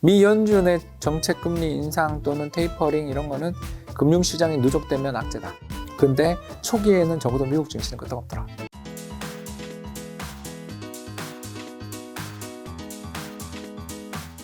미 연준의 정책 금리 인상 또는 테이퍼링 이런 거는 금융시장이 누적되면 악재다. 근데 초기에는 적어도 미국 증시는 끄떡없더라.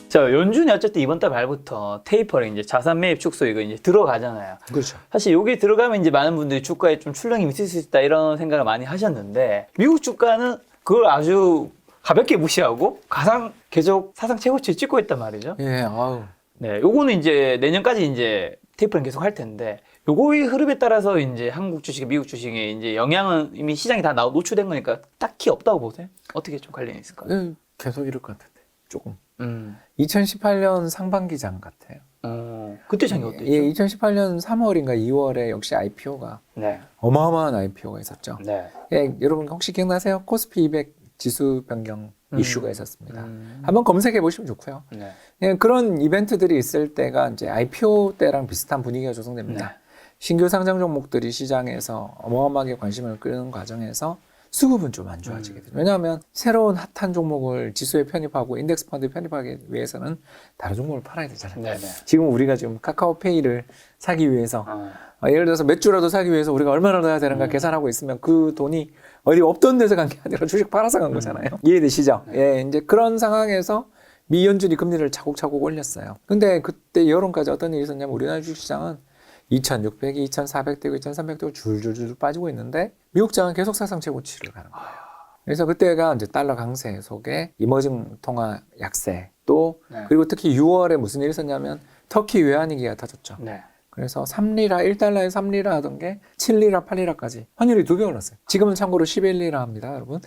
자, 연준이 어쨌든 이번 달 말부터 테이퍼링 이제 자산 매입 축소 이거 이제 들어가잖아요. 그렇죠. 사실 여기 들어가면 이제 많은 분들이 주가에 좀 출렁이 있을 수 있다 이런 생각을 많이 하셨는데 미국 주가는 그걸 아주 가볍게 무시하고 가상 계속 사상 최고치 찍고 있단 말이죠. 예, 아우. 네, 요거는 이제 내년까지 이제 테이퍼링 계속 할 텐데 요거의 흐름에 따라서 이제 한국 주식, 미국 주식에 이제 영향은 이미 시장이 다 노출된 거니까 딱히 없다고 보세요? 어떻게 좀 관련이 있을까요? 예, 계속 이럴 것 같은데 조금. 2018년 상반기장 같아요. 그때 장이 어땠죠? 예, 2018년 3월인가 2월에 역시 IPO가 네. 어마어마한 IPO가 있었죠. 네. 예, 여러분 혹시 기억나세요? 코스피 200 지수 변경 이슈가 있었습니다. 한번 검색해 보시면 좋고요. 네. 예, 그런 이벤트들이 있을 때가 이제 IPO 때랑 비슷한 분위기가 조성됩니다. 네. 신규 상장 종목들이 시장에서 어마어마하게 관심을 끄는 과정에서 수급은 좀 안 좋아지게 돼요. 왜냐하면 새로운 핫한 종목을 지수에 편입하고 인덱스 펀드에 편입하기 위해서는 다른 종목을 팔아야 되잖아요. 네네. 지금 우리가 지금 카카오페이를 사기 위해서 예를 들어서 맥주라도 사기 위해서 우리가 얼마나 넣어야 되는가 계산하고 있으면 그 돈이 어디 없던 데서 간 게 아니라 주식 팔아서 간 거잖아요. 이해되시죠? 예, 이제 그런 상황에서 미 연준이 금리를 차곡차곡 올렸어요. 근데 그때 여론까지 어떤 일이 있었냐면 우리나라 주식시장은 2,600이 2,400대고 2,300대고 줄줄줄 빠지고 있는데 미국장은 계속 사상 최고치를 가는 거예요. 그래서 그때가 이제 달러 강세 속에 이머징 통화 약세 또 그리고 특히 6월에 무슨 일이 있었냐면 터키 외환위기가 터졌죠. 네. 그래서 3리라, 1달러에 3리라 하던 게 7리라, 8리라까지 환율이 2배 올랐어요. 지금은 참고로 11리라 합니다, 여러분.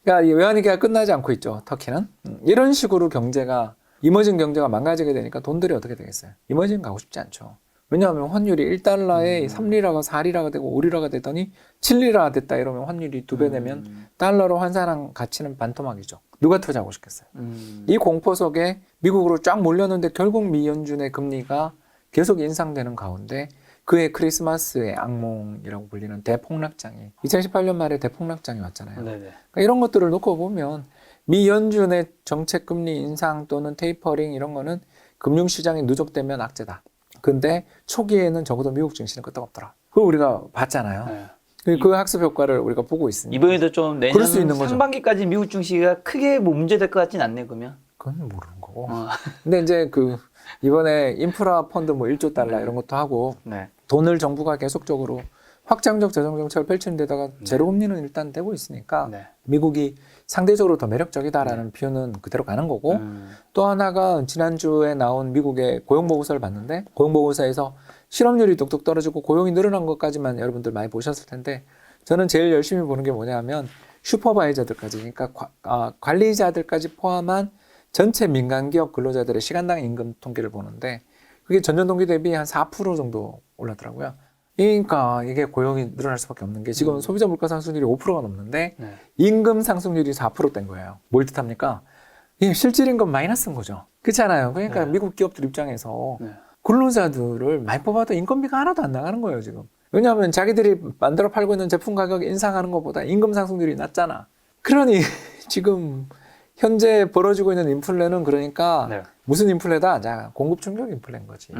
그러니까 이 외환위기가 끝나지 않고 있죠, 터키는. 이런 식으로 경제가 이머징 경제가 망가지게 되니까 돈들이 어떻게 되겠어요? 이머징 가고 싶지 않죠. 왜냐하면 환율이 1달러에 3리라가 4리라가 되고 5리라가 되더니 7리라가 됐다 이러면 환율이 2배 되면 달러로 환산한 가치는 반토막이죠. 누가 투자하고 싶겠어요? 이 공포 속에 미국으로 쫙 몰렸는데 결국 미 연준의 금리가 계속 인상되는 가운데 그의 크리스마스의 악몽이라고 불리는 대폭락장이 2018년 말에 대폭락장이 왔잖아요. 네네. 그러니까 이런 것들을 놓고 보면 미 연준의 정책 금리 인상 또는 테이퍼링 이런 거는 금융시장이 누적되면 악재다. 근데 초기에는 적어도 미국 증시는 끄떡없더라. 그걸 우리가 봤잖아요. 네. 그 학습 효과를 우리가 보고 있으니까. 이번에도 좀 내년 그럴 수 있는 거죠. 상반기까지 미국 증시가 크게 뭐 문제될 것 같진 않네 그러면. 그건 모르는 거고. 근데 이제 이번에 인프라 펀드 뭐 1조 달러 이런 것도 하고 네. 돈을 정부가 계속적으로 확장적 재정 정책을 펼치는 데다가 제로 금리는 일단 되고 있으니까 네. 미국이 상대적으로 더 매력적이다라는 표현은 그대로 가는 거고 또 하나가 지난주에 나온 미국의 고용보고서를 봤는데 고용보고서에서 실업률이 뚝뚝 떨어지고 고용이 늘어난 것까지만 여러분들 많이 보셨을 텐데 저는 제일 열심히 보는 게 뭐냐면 슈퍼바이저들까지 그러니까 관리자들까지 포함한 전체 민간기업 근로자들의 시간당 임금 통계를 보는데 그게 전년 동기 대비 한 4% 정도 올랐더라고요. 그러니까 이게 고용이 늘어날 수밖에 없는 게 지금 소비자 물가 상승률이 5%가 넘는데 네. 임금 상승률이 4%대인 거예요. 뭘 뜻합니까? 이 실질 임금 마이너스인 거죠. 그렇잖아요. 그러니까 미국 기업들 입장에서 근로자들을 많이 뽑아도 인건비가 하나도 안 나가는 거예요, 지금. 왜냐하면 자기들이 만들어 팔고 있는 제품 가격 인상하는 것보다 임금 상승률이 낮잖아. 그러니 지금 현재 벌어지고 있는 인플레는 그러니까 무슨 인플레다? 자, 공급 충격 인플레인 거지.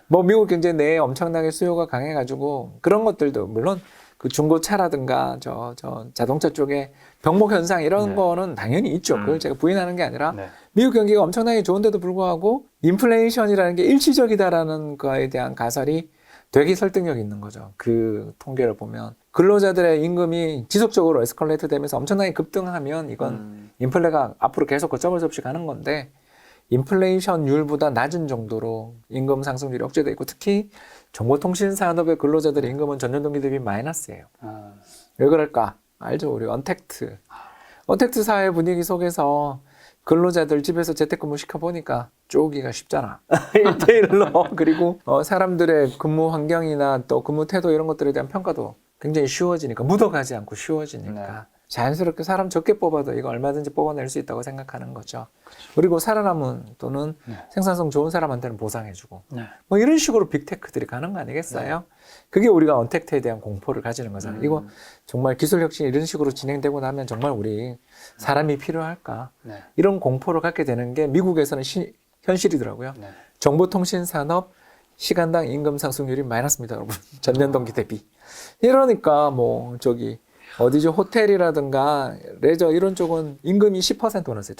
뭐 미국 경제 내에 엄청나게 수요가 강해가지고 그런 것들도 물론 그 중고차라든가 저 자동차 쪽에 병목 현상 이런 거는 당연히 있죠. 그걸 제가 부인하는 게 아니라 미국 경기가 엄청나게 좋은데도 불구하고 인플레이션이라는 게 일시적이다라는 거에 대한 가설이 되게 설득력이 있는 거죠. 그 통계를 보면 근로자들의 임금이 지속적으로 에스컬레이트 되면서 엄청나게 급등하면 이건 인플레가 앞으로 계속 걷잡을 수 없이 가는 건데 인플레이션율보다 낮은 정도로 임금 상승률이 억제되어 있고 특히 정보통신 산업의 근로자들의 임금은 전년 동기 대비 마이너스예요. 왜 그럴까? 알죠? 우리 언택트 사회 분위기 속에서 근로자들 집에서 재택근무 시켜보니까 쪼기가 쉽잖아. 1대1로. 그리고 사람들의 근무 환경이나 또 근무 태도 이런 것들에 대한 평가도 굉장히 쉬워지니까 묻어가지 않고 쉬워지니까 자연스럽게 사람 적게 뽑아도 이거 얼마든지 뽑아낼 수 있다고 생각하는 거죠. 그리고 살아남은 또는 네. 생산성 좋은 사람한테는 보상해주고 네. 뭐 이런 식으로 빅테크들이 가는 거 아니겠어요? 그게 우리가 언택트에 대한 공포를 가지는 거잖아요. 이거 정말 기술 혁신이 이런 식으로 진행되고 나면 정말 우리 사람이 필요할까? 네. 이런 공포를 갖게 되는 게 미국에서는 현실이더라고요. 네. 정보통신산업 시간당 임금 상승률이 마이너스입니다, 여러분. 전년 동기 대비. 이러니까 뭐 저기 어디죠? 호텔이라든가 레저 이런 쪽은 임금이 10% 오르세요.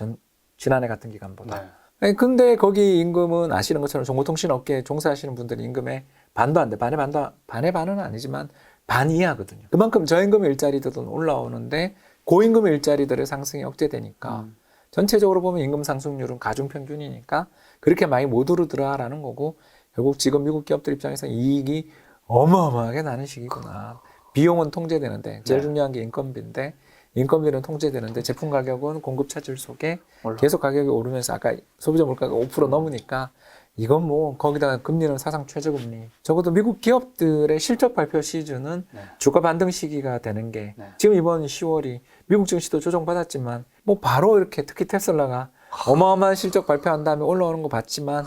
지난해 같은 기간보다. 네. 아니, 근데 거기 임금은 아시는 것처럼 정보통신 업계에 종사하시는 분들이 임금의 반도 안 돼. 반의 반은 아니지만 반 이하거든요. 그만큼 저임금 일자리들은 올라오는데 고임금 일자리들의 상승이 억제되니까 전체적으로 보면 임금 상승률은 가중평균이니까 그렇게 많이 못 오르더라라는 거고 결국 지금 미국 기업들 입장에서 이익이 어마어마하게 나는 시기구나. 비용은 통제되는데 제일 중요한 게 인건비인데 인건비는 통제되는데 제품 가격은 공급 차질 속에 계속 가격이 오르면서 아까 소비자 물가가 5% 넘으니까 이건 뭐 거기다가 금리는 사상 최저금리. 적어도 미국 기업들의 실적 발표 시즌은 주가 반등 시기가 되는 게 지금 이번 10월이 미국 증시도 조정받았지만 뭐 바로 이렇게 특히 테슬라가 어마어마한 실적 발표한 다음에 올라오는 거 봤지만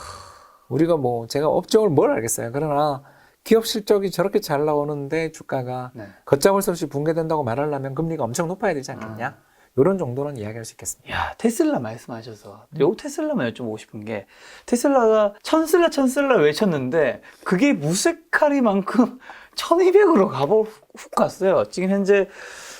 우리가 뭐 제가 업종을 뭘 알겠어요. 그러나 기업 실적이 저렇게 잘 나오는데 주가가 걷잡을 수 없이 붕괴된다고 말하려면 금리가 엄청 높아야 되지 않겠냐? 이런 정도는 이야기할 수 있겠습니다. 야, 테슬라 말씀하셔서 요 테슬라만 여쭤보고 싶은 게 테슬라가 천슬라 외쳤는데 그게 무쇠카리만큼 1200으로 훅 갔어요. 지금 현재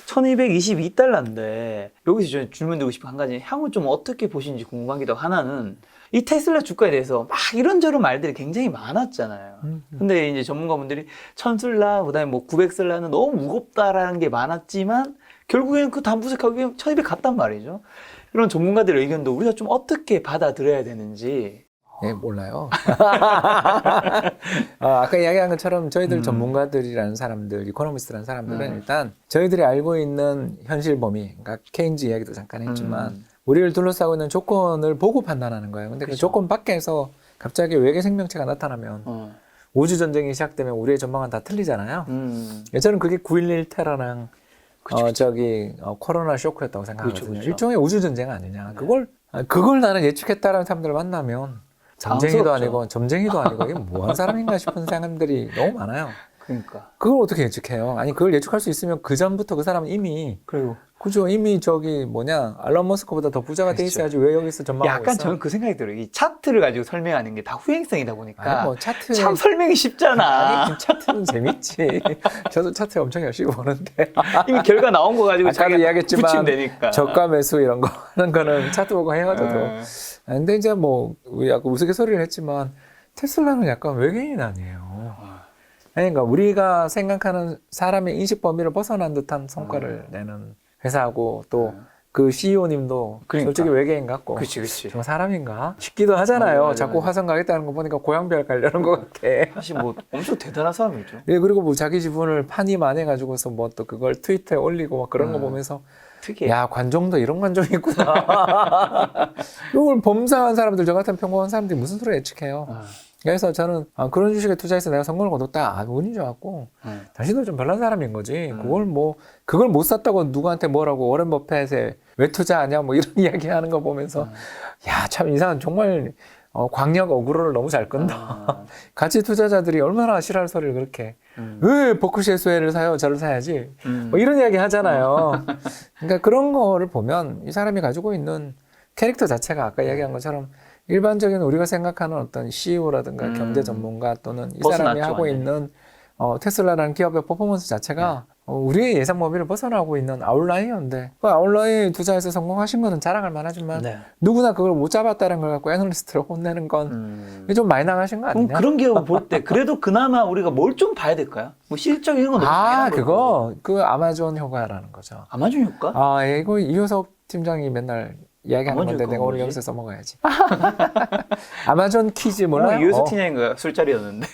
1222달러인데 여기서 저는 질문 드리고 싶은 한 가지 향후 좀 어떻게 보시는지 궁금하기도 하나는 이 테슬라 주가에 대해서 막 이런저런 말들이 굉장히 많았잖아요. 근데 이제 전문가분들이 1000슬라 그다음에 뭐 900슬라는 너무 무겁다라는 게 많았지만 결국에는 그 단부세 가격이 1200 갔단 말이죠. 이런 전문가들의 의견도 우리가 좀 어떻게 받아들여야 되는지. 네, 몰라요. 아까 이야기한 것처럼 저희들 전문가들이라는 사람들, 이코노미스트라는 사람들은 일단 저희들이 알고 있는 현실 범위, 그러니까 케인즈 이야기도 잠깐 했지만 우리를 둘러싸고 있는 조건을 보고 판단하는 거예요. 근데 그 조건 밖에서 갑자기 외계 생명체가 나타나면 우주전쟁이 시작되면 우리의 전망은 다 틀리잖아요. 저는 그게 9.11 테러랑 코로나 쇼크였다고 생각하거든요. 일종의 우주전쟁 아니냐. 그걸 나는 예측했다라는 사람들을 만나면 점쟁이도 아니고 이게 뭐하는 사람인가 싶은 사람들이 너무 많아요. 그러니까. 그걸 어떻게 예측해요? 아니, 그걸 예측할 수 있으면 그 전부터 그 사람은 이미 그죠. 이미 알런 머스크보다 더 부자가 돼 있어야지 왜 여기서 전망하고 약간 있어? 저는 그 생각이 들어요. 이 차트를 가지고 설명하는 게 다 후행성이다 보니까 아니, 뭐 차트 참 설명이 쉽잖아. 아니, 차트는 재밌지. 저도 차트 엄청 열심히 보는데 이미 결과 나온 거 가지고 아까도 자기가 이야기했지만 붙이면 되니까. 저가 매수 이런 거 하는 거는 차트 보고 해가지고. 근데 이제 뭐 약간 우스갯소리를 했지만 테슬라는 약간 외계인 아니에요. 그러니까 우리가 생각하는 사람의 인식 범위를 벗어난 듯한 성과를 내는 회사하고 또 그 CEO님도 솔직히 외계인 같고 그치. 저 사람인가 싶기도 하잖아요. 자꾸 화성 가겠다는 거 보니까 고향별 가려는 것 같아. 사실 뭐 엄청 대단한 사람이죠. 예, 그리고 뭐 자기 지분을 판이만해가지고서 뭐 또 그걸 트위터에 올리고 막 그런 거 보면서 특이해. 야, 관종도 이런 관종이 있구나. 이걸 범사한 사람들, 저 같은 평범한 사람들이 무슨 소리 예측해요. 그래서 저는 그런 주식에 투자해서 내가 성공을 거뒀다. 운이 좋았고 당신도 좀 별난 사람인 거지. 그걸 못 샀다고 누구한테 뭐라고 워렌 버핏에 왜 투자하냐 뭐 이런 이야기하는 거 보면서 야, 참 이 사람 정말 광역 어그로를 너무 잘 끈다. 가치 투자자들이 얼마나 싫어할 소리를 그렇게 왜 버크셔 스웨를 사요? 저를 사야지. 뭐 이런 이야기 하잖아요. 그러니까 그런 거를 보면 이 사람이 가지고 있는 캐릭터 자체가 아까 이야기한 것처럼 일반적인 우리가 생각하는 어떤 CEO라든가 경제 전문가 또는 이 사람이 하고 완전히. 있는 테슬라라는 기업의 퍼포먼스 자체가 우리의 예상 범위를 벗어나고 있는 아웃라이어인데 그 아웃라이어 투자에서 성공하신 거는 자랑할 만하지만 누구나 그걸 못 잡았다는 걸 갖고 애널리스트를 혼내는 건 좀 많이 나가신 거 아니냐? 그럼 그런 기업을 볼 때 그래도 그나마 우리가 뭘 좀 봐야 될까요? 뭐 실적 이런 건 너무 당연한 거고. 그 아마존 효과라는 거죠. 아마존 효과? 이거 이효석 팀장이 맨날 이야기하는 건데 내가 오늘 뭐지? 여기서 써먹어야지. 아마존 퀴즈 몰라요? 유에서 티냐인가 술자리였는데.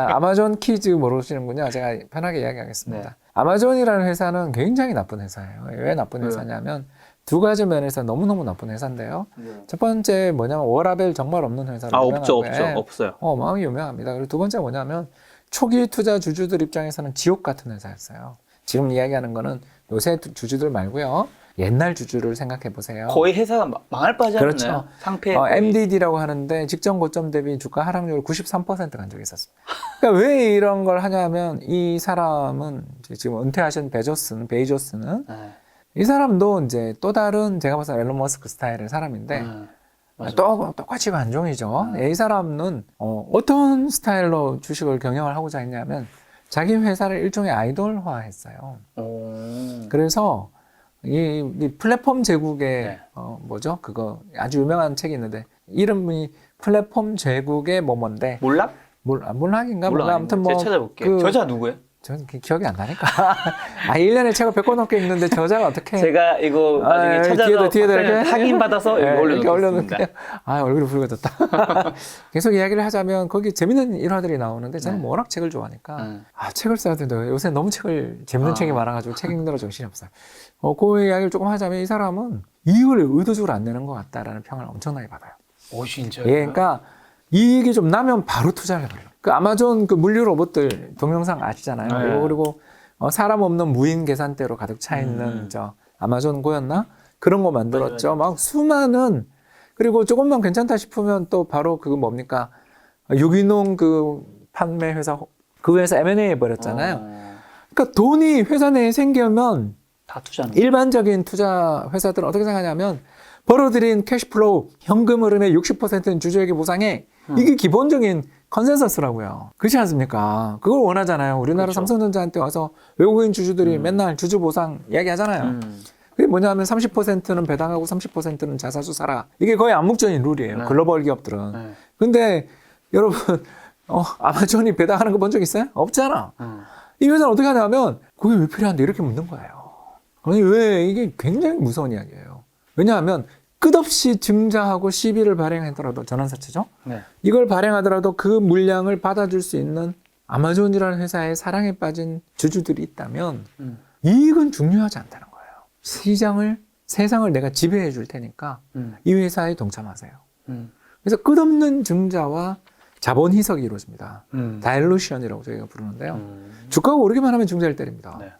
아마존 퀴즈 모르시는군요. 제가 편하게 이야기하겠습니다. 아마존이라는 회사는 굉장히 나쁜 회사예요. 왜 나쁜 회사냐면 두 가지 면에서 너무너무 나쁜 회사인데요. 첫 번째 뭐냐면 워라밸 정말 없는 회사로 유명하고요. 없어요. 어마어마하게 유명합니다. 그리고 두 번째 뭐냐면 초기 투자 주주들 입장에서는 지옥 같은 회사였어요. 지금 이야기하는 거는 요새 주주들 말고요. 옛날 주주를 생각해 보세요. 거의 회사가 망할 바지 않나요? 그렇죠. 상패. MDD라고 하는데 직전 고점 대비 주가 하락률 93%간 적이 있었습니다. 그러니까 왜 이런 걸 하냐면 이 사람은 지금 은퇴하신 베이조스는 네. 이 사람도 이제 또 다른 제가 봐서 앨런 머스크 스타일의 사람인데 맞아요. 똑같이 관종이죠. 이 사람은 어떤 스타일로 주식을 경영을 하고자 했냐면 자기 회사를 일종의 아이돌화했어요. 그래서 이 플랫폼 제국의 네. 뭐죠? 그거 아주 유명한 책이 있는데 이름이 플랫폼 제국의 뭐뭔데 몰락인가? 몰라. 아무튼 뭐 제가 찾아볼게요. 저자 누구예요? 저는 기억이 안 나니까. 1년에 책을 100권 넘게 읽는데 저자가 어떻게 제가 이거 나중에 찾아서 뒤에도 이렇게 확인받아서 올려놓겠습니다. 얼굴이 붉어졌다. 계속 이야기를 하자면 거기 재밌는 일화들이 나오는데 저는 네. 워낙 책을 좋아하니까 책을 써야 되는데 요새 너무 재밌는 책이 많아가지고 책 읽느라 정신이 없어요. 그 이야기를 조금 하자면 이 사람은 이익을 의도적으로 안 내는 것 같다라는 평을 엄청나게 받아요. 오, 진짜요? 예, 그러니까 이익이 좀 나면 바로 투자를 해버려요. 그 아마존 그 물류 로봇들 동영상 아시잖아요. 네. 그리고 사람 없는 무인 계산대로 가득 차 있는 저 아마존 고였나? 그런 거 만들었죠. 막 수많은 그리고 조금만 괜찮다 싶으면 또 바로 그거 뭡니까? 유기농 그 판매 회사 그 회사 M&A 해버렸잖아요. 그러니까 돈이 회사 내에 생기면 다 투자는 일반적인 투자 회사들은 어떻게 생각하냐면 벌어들인 캐시플로우 현금 흐름의 60%는 주주에게 보상해. 이게 기본적인 컨센서스라고요. 그렇지 않습니까? 그걸 원하잖아요. 우리나라 그렇죠. 삼성전자한테 와서 외국인 주주들이 맨날 주주 보상 이야기하잖아요. 그게 뭐냐면 30%는 배당하고 30%는 자사주 사라. 이게 거의 암묵적인 룰이에요. 네. 글로벌 기업들은. 네. 근데 여러분 아마존이 배당하는 거 본 적 있어요? 없잖아. 이 회사는 어떻게 하냐면 그게 왜 필요한데 이렇게 묻는 거예요. 아니 왜 이게 굉장히 무서운 이야기예요. 왜냐하면 끝없이 증자하고 시비를 발행하더라도 전환사채죠. 네. 이걸 발행하더라도 그 물량을 받아줄 수 있는 아마존이라는 회사의 사랑에 빠진 주주들이 있다면 이익은 중요하지 않다는 거예요. 세상을 내가 지배해 줄 테니까 이 회사에 동참하세요. 그래서 끝없는 증자와 자본 희석이 이루어집니다. 다일루션이라고 저희가 부르는데요. 주가가 오르기만 하면 증자를 때립니다. 네.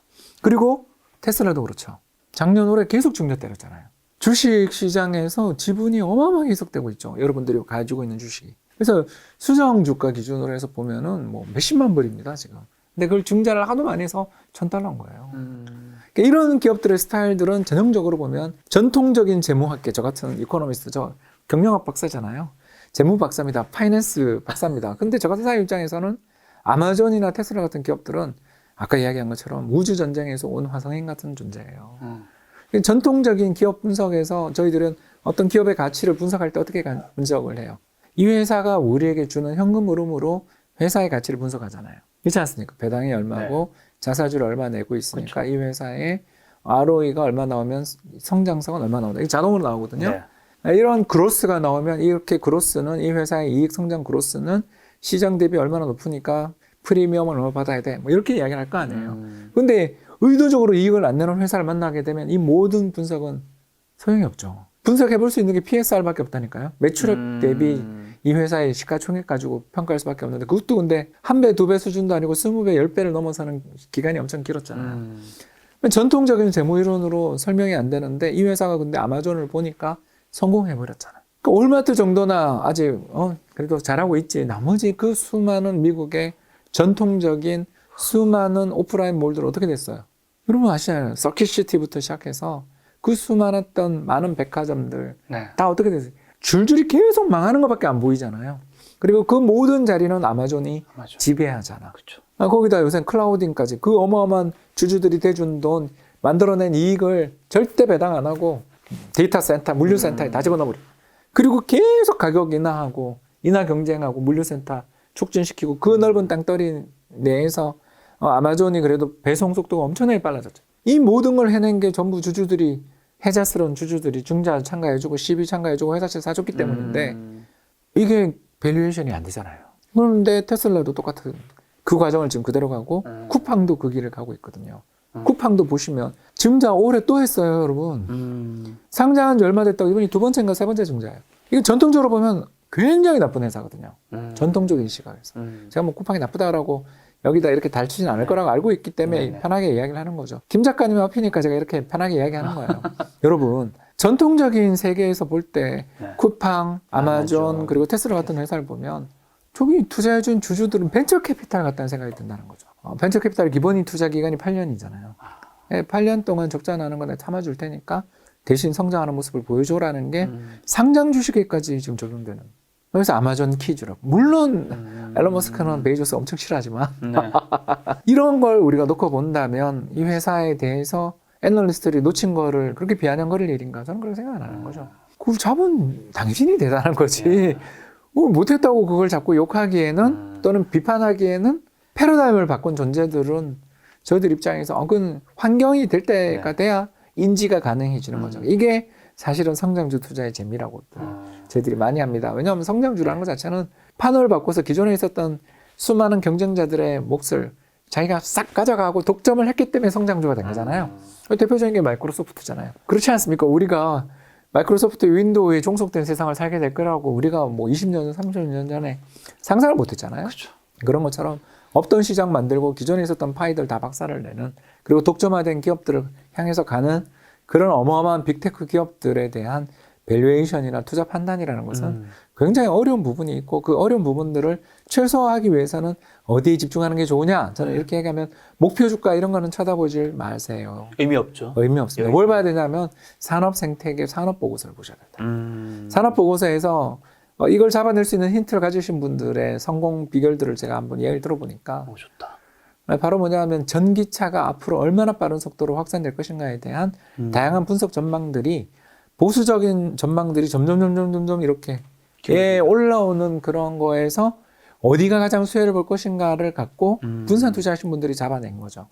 그리고 테슬라도 그렇죠. 작년 올해 계속 증자 때렸잖아요. 주식 시장에서 지분이 어마어마하게 희석되고 있죠. 여러분들이 가지고 있는 주식이. 그래서 수정 주가 기준으로 해서 보면은 뭐 몇십만 불입니다, 지금. 근데 그걸 증자를 하도 많이 해서 $1,000인 거예요. 그러니까 이런 기업들의 스타일들은 전형적으로 보면 전통적인 재무학계, 저 같은 이코노미스트, 저 경영학 박사잖아요. 재무 박사입니다. 파이낸스 박사입니다. 근데 저 같은 사람 입장에서는 아마존이나 테슬라 같은 기업들은 아까 이야기한 것처럼 우주 전쟁에서 온 화성인 같은 존재예요. 전통적인 기업 분석에서 저희들은 어떤 기업의 가치를 분석할 때 어떻게 분석을 해요? 이 회사가 우리에게 주는 현금 흐름으로 회사의 가치를 분석하잖아요. 그렇지 않습니까? 배당이 얼마고 자사주를 얼마 내고 있으니까 그렇죠. 이 회사의 ROE가 얼마 나오면 성장성은 얼마 나온다. 이게 자동으로 나오거든요. 네. 이런 그로스가 나오면 이렇게 그로스는 이 회사의 이익 성장 그로스는 시장 대비 얼마나 높으니까 프리미엄을 얼마 받아야 돼. 뭐 이렇게 이야기를 할 거 아니에요. 근데 의도적으로 이익을 안 내는 회사를 만나게 되면 이 모든 분석은 소용이 없죠. 분석해 볼 수 있는 게 PSR밖에 없다니까요. 매출액 대비 이 회사의 시가총액 가지고 평가할 수밖에 없는데 그것도 근데 1배, 2배 수준도 아니고 20배, 10배를 넘어서는 기간이 엄청 길었잖아요. 전통적인 재무이론으로 설명이 안 되는데 이 회사가 근데 아마존을 보니까 성공해버렸잖아요. 그러니까 올마트 정도나 아직 그래도 잘하고 있지. 나머지 그 수많은 미국의 전통적인 수많은 오프라인 몰들 어떻게 됐어요? 여러분 아시잖아요. 서킷시티부터 시작해서 그 수많았던 많은 백화점들 다 어떻게 됐어요? 줄줄이 계속 망하는 것밖에 안 보이잖아요. 그리고 그 모든 자리는 아마존이 지배하잖아. 그쵸. 거기다 요새 클라우딩까지 그 어마어마한 주주들이 대준 돈 만들어낸 이익을 절대 배당 안 하고 데이터 센터, 물류센터에 다 집어넣어버려. 그리고 계속 가격 인하하고 인하 경쟁하고 물류센터 촉진시키고 그 넓은 땅덩이 내에서 아마존이 그래도 배송 속도가 엄청나게 빨라졌죠. 이 모든 걸 해낸 게 전부 주주들이 해자스러운 주주들이 증자 참가해주고 시비 참가해주고 회사채 사줬기 때문인데 이게 밸류에이션이 안 되잖아요. 그런데 테슬라도 똑같은 그 과정을 지금 그대로 가고 쿠팡도 그 길을 가고 있거든요. 쿠팡도 보시면 증자 올해 또 했어요, 여러분. 상장한 지 얼마 됐다고 이번이 2번째인가 3번째 증자예요. 이거 전통적으로 보면 굉장히 나쁜 회사거든요. 전통적인 시각에서. 제가 뭐 쿠팡이 나쁘다라고 여기다 이렇게 달치진 않을 거라고 알고 있기 때문에 네네. 편하게 이야기를 하는 거죠. 김 작가님 앞이니까 제가 이렇게 편하게 이야기하는 거예요. 여러분, 전통적인 세계에서 볼 때 네. 쿠팡, 아마존, 아마존, 그리고 테슬라 같은 회사를 보면 저기 투자해준 주주들은 벤처 캐피탈 같다는 생각이 든다는 거죠. 벤처 캐피탈 기본이 투자 기간이 8년이잖아요. 8년 동안 적자 나는 거 내가 참아줄 테니까 대신 성장하는 모습을 보여줘라는 게 상장 주식에까지 지금 적용되는. 그래서 아마존 키즈라고. 물론 앨런 머스크는 베이조스 엄청 싫어하지만 네. 이런 걸 우리가 놓고 본다면 이 회사에 대해서 애널리스트들이 놓친 거를 그렇게 비아냥거릴 일인가? 저는 그렇게 생각 안 하는 거죠. 그걸 잡은 당신이 대단한 거지. 못했다고 그걸 자꾸 욕하기에는 또는 비판하기에는 패러다임을 바꾼 존재들은 저희들 입장에서 그건 환경이 될 때가 돼야 인지가 가능해지는 거죠. 이게 사실은 성장주 투자의 재미라고 저희들이 많이 합니다. 왜냐하면 성장주라는 것 자체는 판을 바꿔서 기존에 있었던 수많은 경쟁자들의 몫을 자기가 싹 가져가고 독점을 했기 때문에 성장주가 된 거잖아요. 대표적인 게 마이크로소프트잖아요. 그렇지 않습니까? 우리가 마이크로소프트 윈도우에 종속된 세상을 살게 될 거라고 우리가 뭐 20년, 30년 전에 상상을 못 했잖아요. 그렇죠. 그런 것처럼 없던 시장 만들고 기존에 있었던 파이들 다 박살을 내는 그리고 독점화된 기업들을 향해서 가는 그런 어마어마한 빅테크 기업들에 대한 밸류에이션이나 투자 판단이라는 것은 굉장히 어려운 부분이 있고 그 어려운 부분들을 최소화하기 위해서는 어디에 집중하는 게 좋으냐? 저는 이렇게 얘기하면 목표 주가 이런 거는 쳐다보질 마세요. 의미 없죠. 의미 없습니다. 뭘 봐야 되냐면 산업 생태계 산업 보고서를 보셔야 된다. 산업 보고서에서 이걸 잡아낼 수 있는 힌트를 가지신 분들의 성공 비결들을 제가 한번 이야기를 들어보니까 좋다. 바로 뭐냐면 전기차가 앞으로 얼마나 빠른 속도로 확산될 것인가에 대한 다양한 분석 전망들이 보수적인 전망들이 점점 이렇게 올라오는 그런 거에서 어디가 가장 수혜를 볼 것인가를 갖고 분산 투자하신 분들이 잡아낸 거죠.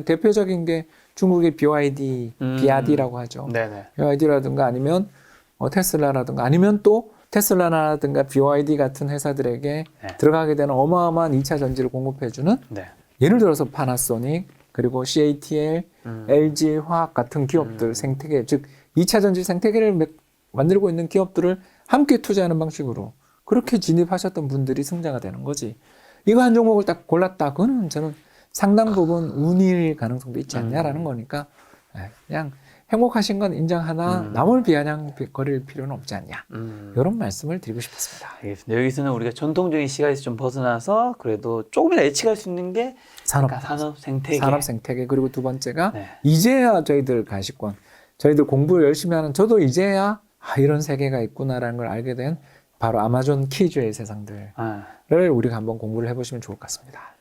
대표적인 게 중국의 BYD, BYD라고 하죠. 네네. BYD라든가 아니면 테슬라라든가 아니면 또 테슬라라든가 BYD 같은 회사들에게 들어가게 되는 어마어마한 2차 전지를 공급해주는 예를 들어서 파나소닉 그리고 CATL, LG 화학 같은 기업들 생태계 즉 2차 전지 생태계를 만들고 있는 기업들을 함께 투자하는 방식으로 그렇게 진입하셨던 분들이 승자가 되는 거지. 이거 한 종목을 딱 골랐다. 그거는 저는 상당 부분 운일 가능성도 있지 않냐라는 거니까 그냥 행복하신 건 인정하나 남을 비아냥거릴 필요는 없지 않냐. 이런 말씀을 드리고 싶었습니다. 알겠습니다. 여기서는 우리가 전통적인 시각에서 좀 벗어나서 그래도 조금이라도 예측할 수 있는 게 산업 생태계. 산업 생태계. 그리고 두 번째가 이제야 저희들 가시권, 저희들 공부를 열심히 하는 저도 이제야 이런 세계가 있구나라는 걸 알게 된 바로 아마존 키즈의 세상들을 우리가 한번 공부를 해보시면 좋을 것 같습니다.